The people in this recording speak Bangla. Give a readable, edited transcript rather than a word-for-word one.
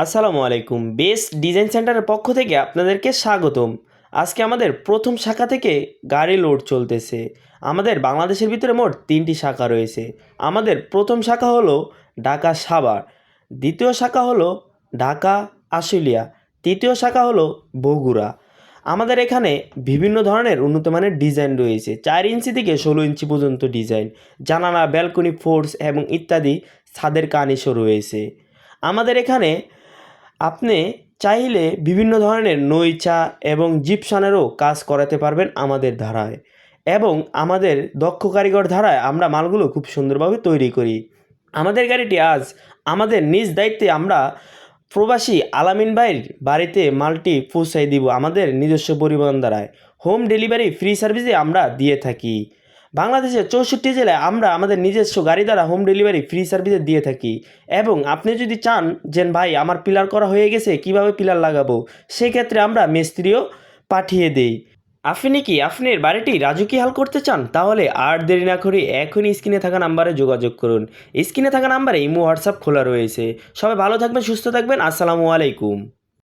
আসসালামু আলাইকুম। বেস্ট ডিজাইন সেন্টারের পক্ষ থেকে আপনাদেরকে স্বাগতম। আজকে আমাদের প্রথম শাখা থেকে গাড়ি লোড চলতেছে। আমাদের বাংলাদেশের ভিতরে মোট ৩টি শাখা রয়েছে। আমাদের প্রথম শাখা হলো ঢাকা সাভার, দ্বিতীয় শাখা হলো ঢাকা আশুলিয়া, তৃতীয় শাখা হলো বগুড়া। আমাদের এখানে বিভিন্ন ধরনের উন্নত মানের ডিজাইন রয়েছে, ৪ ইঞ্চি থেকে ১৬ ইঞ্চি পর্যন্ত ডিজাইন, জানালা, ব্যালকনি, ফোর্স এবং ইত্যাদি ছাদের কার্নিশও রয়েছে। আমাদের এখানে আপনি চাইলে বিভিন্ন ধরনের নইচা এবং জিপসানেরও কাজ করাতে পারবেন আমাদের ধারায়, এবং আমাদের দক্ষ কারিগর ধারায় আমরা মালগুলো খুব সুন্দরভাবে তৈরি করি। আমাদের গাড়িটি আজ আমাদের নিজ দায়িত্বে আমরা প্রবাসী আলামিন ভাইয়ের বাড়িতে মালটি পৌঁছাই দিব আমাদের নিজস্ব পরিবহন দ্বারায়। হোম ডেলিভারি ফ্রি সার্ভিসে আমরা দিয়ে থাকি। বাংলাদেশের ৬৪ জেলায় আমরা আমাদের নিজস্ব গাড়ি দ্বারা হোম ডেলিভারি ফ্রি সার্ভিসে দিয়ে থাকি। এবং আপনি যদি চান যে ভাই আমার পিলার করা হয়ে গেছে, কিভাবে পিলার লাগাবো, সেক্ষেত্রে আমরা মিস্ত্রিও পাঠিয়ে দেই। আপনি কি আপনার বাড়িটি রাজুকি হাল করতে চান? তাহলে আর দেরি না করে এখনই স্ক্রিনে থাকা নাম্বারে যোগাযোগ করুন। স্ক্রিনে থাকা নাম্বারে ইমো হোয়াটসঅ্যাপ খোলা রয়েছে। সবাই ভালো থাকবেন, সুস্থ থাকবেন। আসসালামু আলাইকুম।